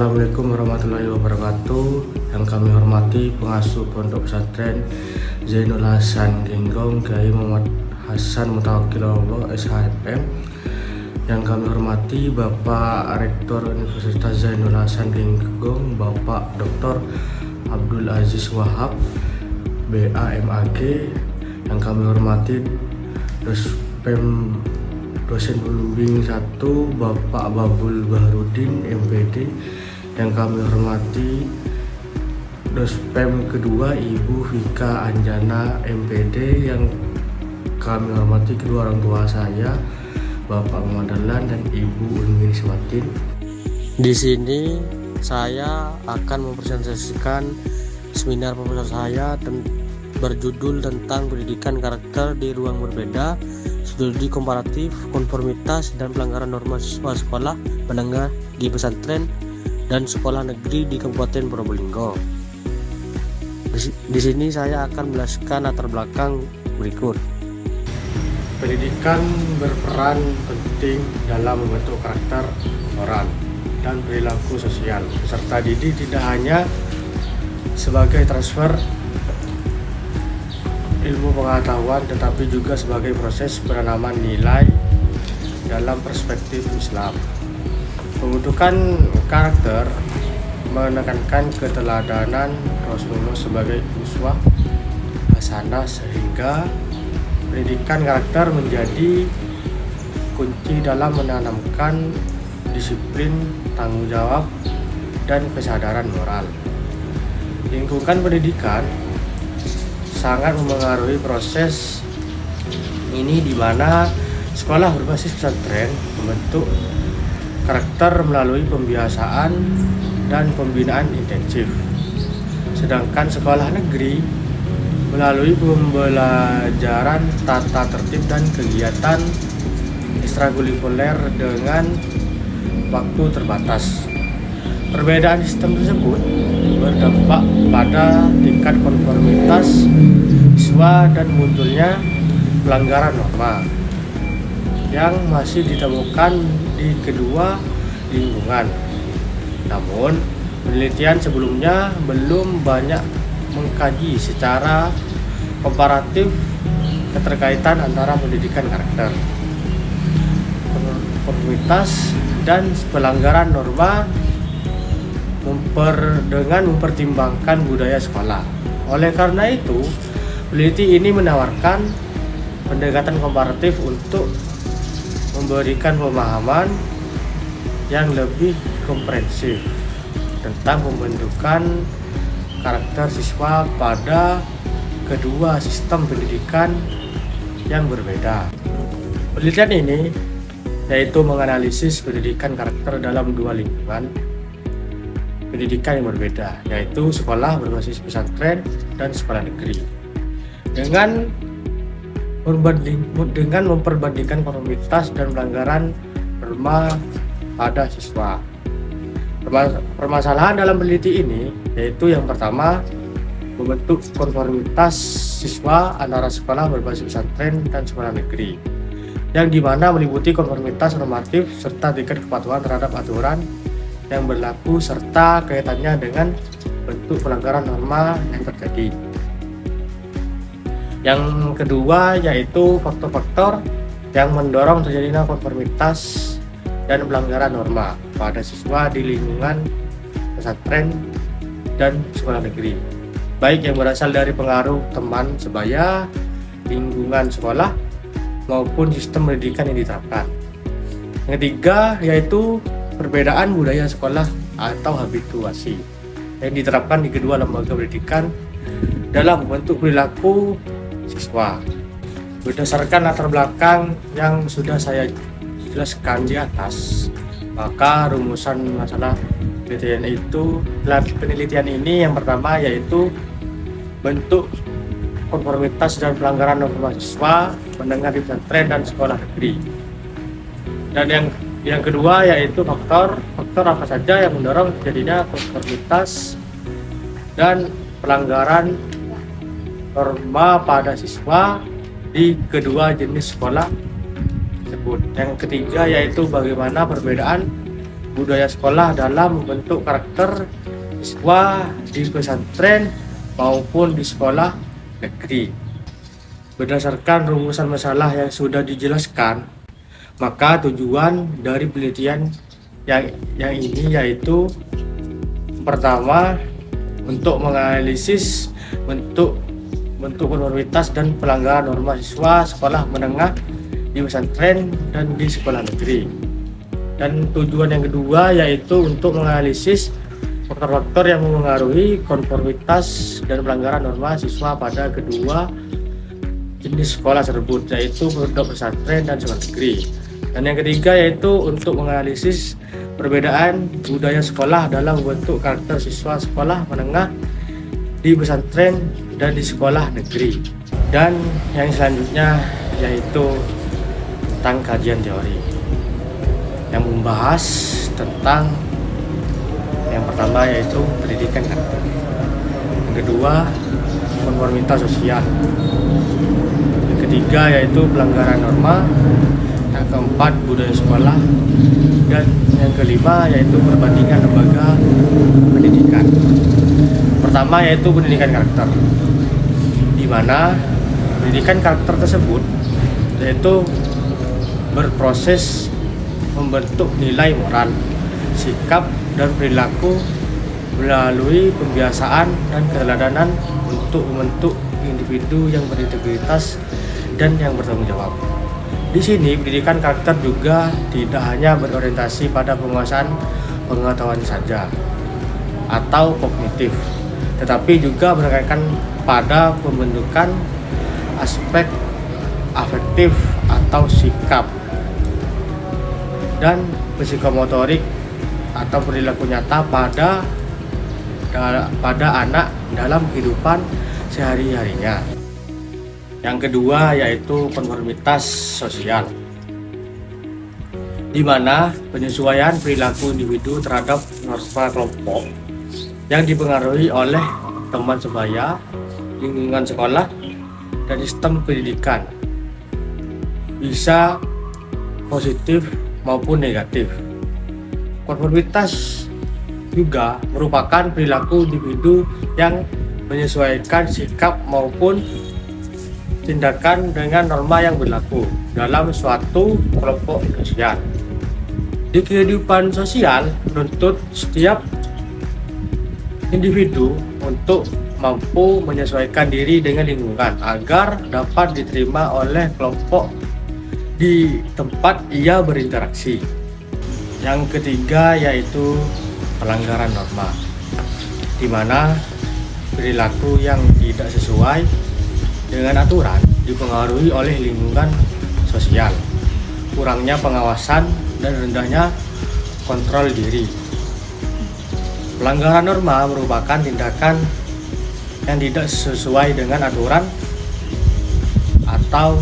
Assalamualaikum warahmatullahi wabarakatuh. Yang kami hormati pengasuh Pondok Pesantren Zainul Hasan Genggong Kiai Muhammad Hasan Mutawakil Allah SHMM. Yang kami hormati Bapak Rektor Universitas Zainul Hasan Genggong Bapak Dr. Abdul Aziz Wahab BAMAG. Yang kami hormati dosen pembimbing 1 Bapak Babul Bahrudin MPD. Yang kami hormati dospem kedua Ibu Vika Anjana MPD. Yang kami hormati kedua orang tua saya Bapak Madalan dan Ibu Ulmi Swatin. Di sini saya akan mempresentasikan seminar profesor saya berjudul tentang pendidikan karakter di ruang berbeda, studi komparatif, konformitas, dan pelanggaran norma siswa sekolah menengah di pesantren dan sekolah negeri di Kabupaten Probolinggo. Di sini saya akan menjelaskan latar belakang berikut. Pendidikan berperan penting dalam membentuk karakter orang dan perilaku sosial. Peserta didik tidak hanya sebagai transfer ilmu pengetahuan, tetapi juga sebagai proses penanaman nilai dalam perspektif Islam. Pembentukan karakter menekankan keteladanan Rasulullah sebagai uswah hasanah, sehingga pendidikan karakter menjadi kunci dalam menanamkan disiplin, tanggung jawab, dan kesadaran moral. Lingkungan pendidikan sangat memengaruhi proses ini, di mana sekolah berbasis pesantren membentuk karakter melalui pembiasaan dan pembinaan intensif. Sedangkan sekolah negeri melalui pembelajaran tata tertib dan kegiatan ekstrakurikuler dengan waktu terbatas. Perbedaan sistem tersebut berdampak pada tingkat konformitas siswa dan munculnya pelanggaran norma yang masih ditemukan di kedua lingkungan. Namun, penelitian sebelumnya belum banyak mengkaji secara komparatif keterkaitan antara pendidikan karakter, konformitas, dan pelanggaran norma dengan mempertimbangkan budaya sekolah. Oleh karena itu, peneliti ini menawarkan pendekatan komparatif untuk memberikan pemahaman yang lebih komprehensif tentang pembentukan karakter siswa pada kedua sistem pendidikan yang berbeda. Penelitian ini yaitu menganalisis pendidikan karakter dalam dua lingkungan pendidikan yang berbeda, yaitu sekolah berbasis pesantren dan sekolah negeri, dengan memperbandingkan konformitas dan pelanggaran norma pada siswa. Permasalahan dalam peneliti ini yaitu yang pertama, membentuk konformitas siswa antara sekolah berbasis pesantren dan sekolah negeri, yang dimana meliputi konformitas normatif serta tingkat kepatuhan terhadap aturan yang berlaku serta kaitannya dengan bentuk pelanggaran norma yang terjadi. Yang kedua yaitu faktor-faktor yang mendorong terjadinya konformitas dan pelanggaran norma pada siswa di lingkungan pesantren dan sekolah negeri, baik yang berasal dari pengaruh teman sebaya, lingkungan sekolah, maupun sistem pendidikan yang diterapkan. Yang ketiga yaitu perbedaan budaya sekolah atau habituasi yang diterapkan di kedua lembaga pendidikan dalam membentuk perilaku siswa. Berdasarkan latar belakang yang sudah saya jelaskan di atas, maka rumusan masalah penelitian ini yang pertama yaitu bentuk konformitas dan pelanggaran norma siswa menengah di pesantren dan sekolah negeri. Dan yang kedua yaitu faktor apa saja yang mendorong terjadinya konformitas dan pelanggaran norma pada siswa di kedua jenis sekolah tersebut. Yang ketiga yaitu bagaimana perbedaan budaya sekolah dalam membentuk karakter siswa di pesantren maupun di sekolah negeri. Berdasarkan rumusan masalah yang sudah dijelaskan, maka tujuan dari penelitian yang ini yaitu pertama, untuk menganalisis bentuk konformitas dan pelanggaran norma siswa sekolah menengah di pesantren dan di sekolah negeri. Dan tujuan yang kedua yaitu untuk menganalisis faktor-faktor yang mempengaruhi konformitas dan pelanggaran norma siswa pada kedua jenis sekolah tersebut, yaitu pondok pesantren dan sekolah negeri. Dan yang ketiga yaitu untuk menganalisis perbedaan budaya sekolah dalam bentuk karakter siswa sekolah menengah di pesantren dan di sekolah negeri. Dan yang selanjutnya yaitu tentang kajian teori yang membahas tentang yang pertama yaitu pendidikan karakter, yang kedua konformitas sosial, yang ketiga yaitu pelanggaran norma, yang keempat budaya sekolah, dan yang kelima yaitu perbandingan lembaga pendidikan. Pertama yaitu pendidikan karakter, di mana pendidikan karakter tersebut yaitu berproses membentuk nilai moral, sikap, dan perilaku melalui pembiasaan dan keteladanan untuk membentuk individu yang berintegritas dan yang bertanggung jawab. Di sini pendidikan karakter juga tidak hanya berorientasi pada penguasaan pengetahuan saja atau kognitif, tetapi juga menekankan pada pembentukan aspek afektif atau sikap dan psikomotorik atau perilaku nyata pada anak dalam kehidupan sehari-harinya. Yang kedua yaitu konformitas sosial, di mana penyesuaian perilaku individu terhadap norma kelompok yang dipengaruhi oleh teman sebaya, lingkungan sekolah, dan sistem pendidikan bisa positif maupun negatif. Konformitas juga merupakan perilaku individu yang menyesuaikan sikap maupun tindakan dengan norma yang berlaku dalam suatu kelompok sosial. Di kehidupan sosial menuntut setiap individu untuk mampu menyesuaikan diri dengan lingkungan agar dapat diterima oleh kelompok di tempat ia berinteraksi. Yang ketiga yaitu pelanggaran norma, di mana perilaku yang tidak sesuai dengan aturan dipengaruhi oleh lingkungan sosial, kurangnya pengawasan, dan rendahnya kontrol diri. Pelanggaran norma merupakan tindakan yang tidak sesuai dengan aturan atau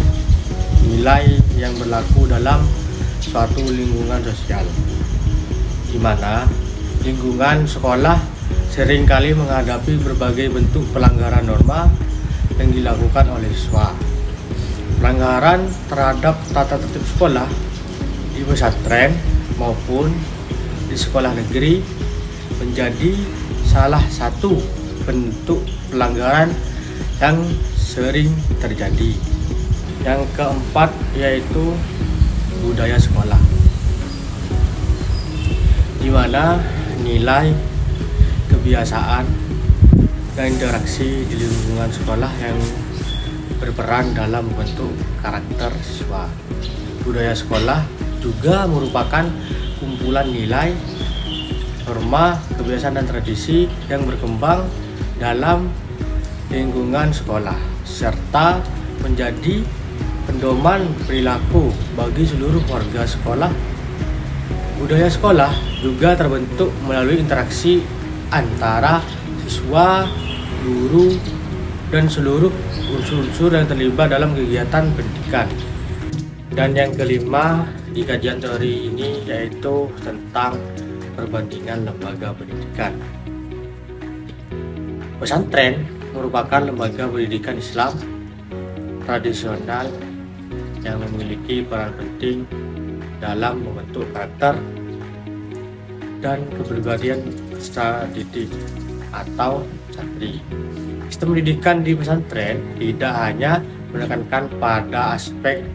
nilai yang berlaku dalam suatu lingkungan sosial, di mana lingkungan sekolah seringkali menghadapi berbagai bentuk pelanggaran norma yang dilakukan oleh siswa. Pelanggaran terhadap tata tertib sekolah di pesantren maupun di sekolah negeri menjadi salah satu bentuk pelanggaran yang sering terjadi. Yang keempat yaitu budaya sekolah, di mana nilai, kebiasaan, dan interaksi di lingkungan sekolah yang berperan dalam membentuk karakter siswa. Budaya sekolah juga merupakan kumpulan nilai, norma, kebiasaan, dan tradisi yang berkembang dalam lingkungan sekolah serta menjadi pedoman perilaku bagi seluruh warga sekolah. Budaya sekolah juga terbentuk melalui interaksi antara siswa, guru, dan seluruh unsur-unsur yang terlibat dalam kegiatan pendidikan. Dan yang kelima di kajian teori ini yaitu tentang perbandingan lembaga pendidikan. Pesantren merupakan lembaga pendidikan Islam tradisional yang memiliki peran penting dalam membentuk karakter dan kepribadian peserta didik atau santri. Sistem pendidikan di pesantren tidak hanya menekankan pada aspek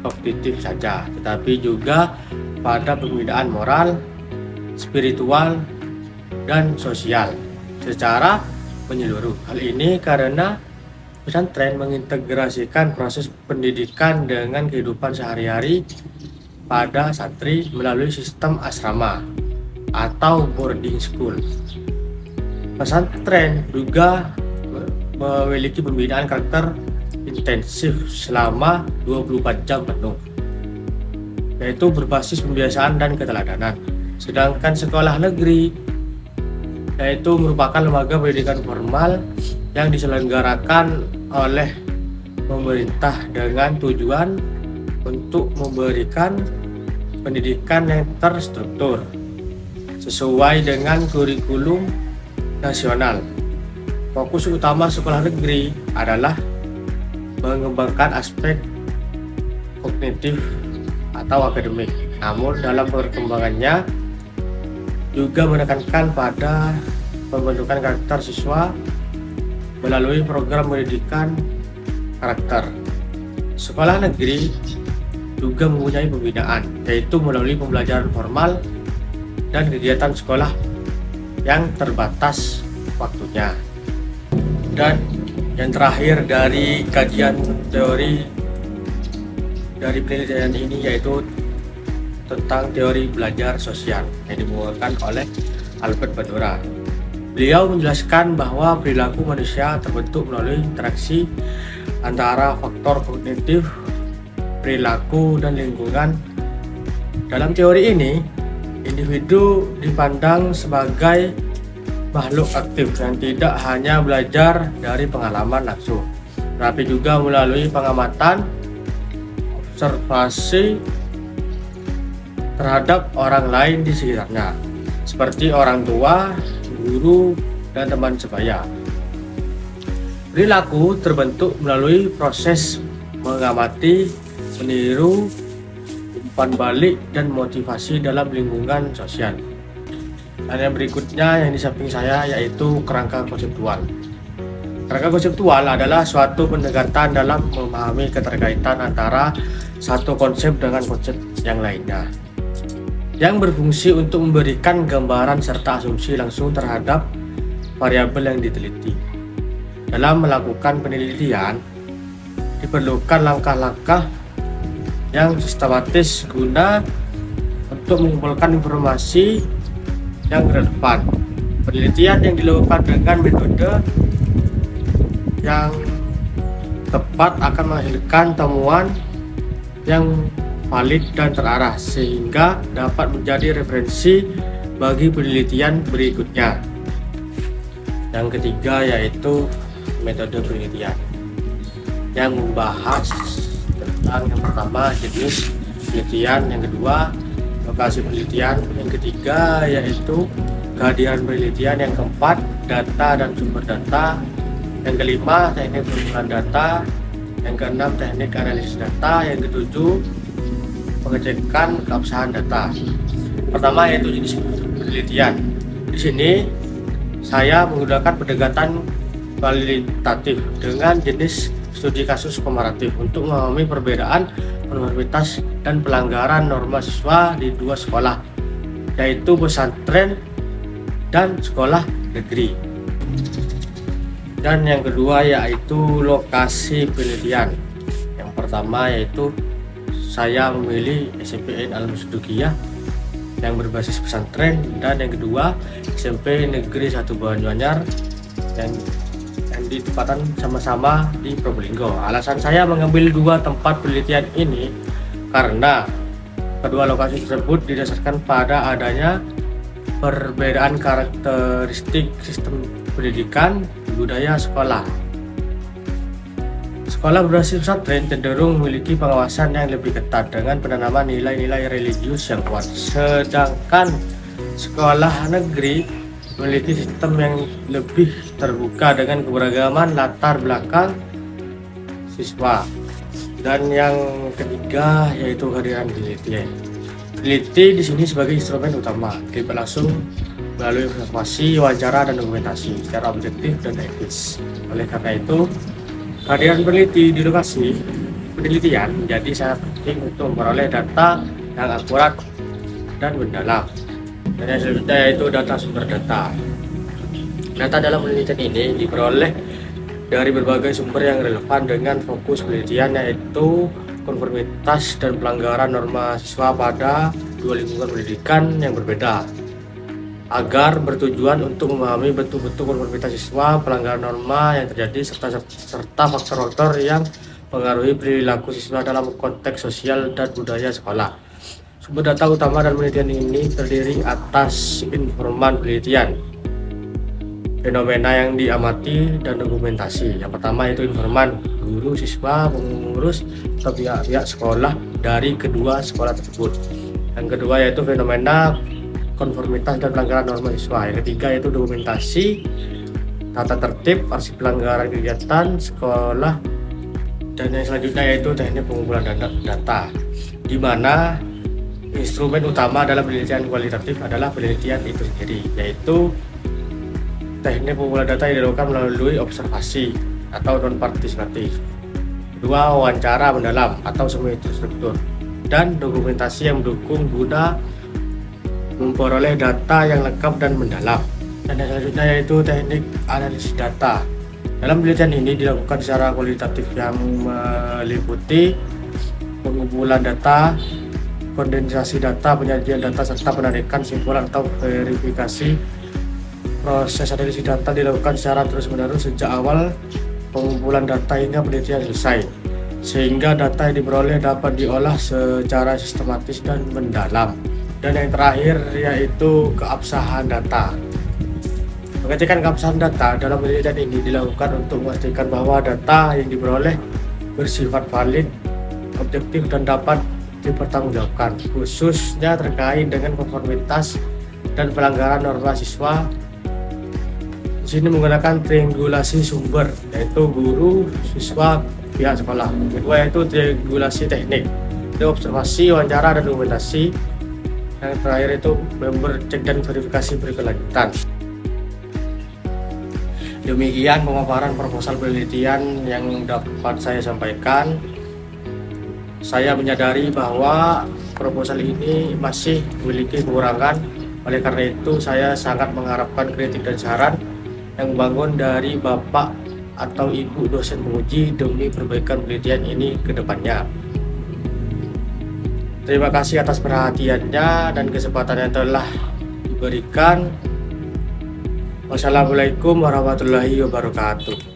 kognitif saja, tetapi juga pada pembinaan moral, spiritual, dan sosial secara menyeluruh. Hal ini karena pesantren mengintegrasikan proses pendidikan dengan kehidupan sehari-hari pada santri melalui sistem asrama atau boarding school. Pesantren juga memiliki pembinaan karakter intensif selama 24 jam penuh, yaitu berbasis pembiasaan dan keteladanan. Sedangkan sekolah negeri yaitu merupakan lembaga pendidikan formal yang diselenggarakan oleh pemerintah dengan tujuan untuk memberikan pendidikan yang terstruktur sesuai dengan kurikulum nasional. Fokus utama sekolah negeri adalah mengembangkan aspek kognitif atau akademik, namun dalam perkembangannya juga menekankan pada pembentukan karakter siswa melalui program pendidikan karakter. Sekolah negeri juga mempunyai pembinaan, yaitu melalui pembelajaran formal dan kegiatan sekolah yang terbatas waktunya. Dan yang terakhir dari kajian teori dari penelitian ini yaitu tentang teori belajar sosial yang dibawakan oleh Albert Bandura. Beliau menjelaskan bahwa perilaku manusia terbentuk melalui interaksi antara faktor kognitif, perilaku, dan lingkungan. Dalam teori ini, individu dipandang sebagai makhluk aktif yang tidak hanya belajar dari pengalaman langsung, tapi juga melalui pengamatan, observasi terhadap orang lain di sekitarnya, seperti orang tua, guru, dan teman sebaya. Perilaku terbentuk melalui proses mengamati, meniru, umpan balik, dan motivasi dalam lingkungan sosial. Dan yang berikutnya yang di samping saya yaitu kerangka konseptual. Kerangka konseptual adalah suatu pendekatan dalam memahami keterkaitan antara satu konsep dengan konsep yang lainnya, yang berfungsi untuk memberikan gambaran serta asumsi langsung terhadap variabel yang diteliti. Dalam melakukan penelitian, diperlukan langkah-langkah yang sistematis guna untuk mengumpulkan informasi yang relevan. Penelitian yang dilakukan dengan metode yang tepat akan menghasilkan temuan yang valid dan terarah sehingga dapat menjadi referensi bagi penelitian berikutnya. Yang ketiga yaitu metode penelitian yang membahas tentang yang pertama jenis penelitian, yang kedua lokasi penelitian, yang ketiga yaitu kehadiran penelitian, yang keempat data dan sumber data, yang kelima teknik pengumpulan data, yang keenam teknik analisis data, yang ketujuh pengecekan keabsahan data. Pertama yaitu jenis penelitian. Di sini saya menggunakan pendekatan kualitatif dengan jenis studi kasus komparatif untuk memahami perbedaan konformitas dan pelanggaran norma siswa di dua sekolah, yaitu pesantren dan sekolah negeri. Dan yang kedua yaitu lokasi penelitian. Yang pertama yaitu saya memilih SMPN Al-Musdukiyah yang berbasis pesantren, dan yang kedua SMP Negeri 1 Banyuanyar yang ditempatkan sama-sama di Probolinggo. Alasan saya mengambil dua tempat penelitian ini karena kedua lokasi tersebut didasarkan pada adanya perbedaan karakteristik sistem pendidikan budaya sekolah. Sekolah berbasis pesantren cenderung memiliki pengawasan yang lebih ketat dengan penanaman nilai-nilai religius yang kuat, sedangkan sekolah negeri memiliki sistem yang lebih terbuka dengan keberagaman latar belakang siswa. Dan yang ketiga yaitu kehadiran penelitian. Peneliti di sini sebagai instrumen utama, terlibat langsung melalui observasi, wawancara, dan dokumentasi secara objektif dan etis. Oleh karena itu, kehadiran peneliti di lokasi penelitian menjadi sangat penting untuk memperoleh data yang akurat dan mendalam. Dan yang selanjutnya yaitu data sumber data. Data dalam penelitian ini diperoleh dari berbagai sumber yang relevan dengan fokus penelitian, yaitu konformitas dan pelanggaran norma siswa pada dua lingkungan pendidikan yang berbeda, agar bertujuan untuk memahami betul-betul konformitas siswa, pelanggaran norma yang terjadi, serta faktor-faktor yang mengaruhi perilaku siswa dalam konteks sosial dan budaya sekolah. Sumber data utama dalam penelitian ini terdiri atas informan penelitian, fenomena yang diamati, dan dokumentasi. Yang pertama yaitu informan, guru, siswa, pengurus, atau pihak-pihak sekolah dari kedua sekolah tersebut. Yang kedua yaitu fenomena, konformitas dan pelanggaran norma siswa. Yang ketiga yaitu dokumentasi, tata tertib, arsip pelanggaran kegiatan sekolah. Dan yang selanjutnya yaitu teknik pengumpulan data, di mana instrumen utama dalam penelitian kualitatif adalah penelitian itu sendiri, yaitu teknik pengumpulan data yang dilakukan melalui observasi atau non-partisipatif. Kedua, wawancara mendalam atau semi terstruktur, dan dokumentasi yang mendukung guna memperoleh data yang lengkap dan mendalam. Dan yang selanjutnya yaitu teknik analisis data. Dalam penelitian ini dilakukan secara kualitatif yang meliputi pengumpulan data, kondensasi data, penyajian data, serta penarikan simpulan atau verifikasi. Proses analisis data dilakukan secara terus-menerus sejak awal pengumpulan data hingga penelitian selesai, sehingga data yang diperoleh dapat diolah secara sistematis dan mendalam. Dan yang terakhir yaitu keabsahan data. Pengecekan keabsahan data dalam penelitian ini dilakukan untuk memastikan bahwa data yang diperoleh bersifat valid, objektif, dan dapat dipertanggungjawabkan, khususnya terkait dengan konformitas dan pelanggaran norma siswa. Di sini menggunakan triangulasi sumber, yaitu guru, siswa, pihak sekolah. Kedua yaitu triangulasi teknik, itu observasi, wawancara, dan dokumentasi. Yang terakhir itu member cek dan verifikasi berkelanjutan. Demikian pemaparan proposal penelitian yang dapat saya sampaikan. Saya menyadari bahwa proposal ini masih memiliki kekurangan. Oleh karena itu, saya sangat mengharapkan kritik dan saran yang membangun dari Bapak atau Ibu dosen penguji demi perbaikan penelitian ini ke depannya. Terima kasih atas perhatiannya dan kesempatan yang telah diberikan. Wassalamualaikum warahmatullahi wabarakatuh.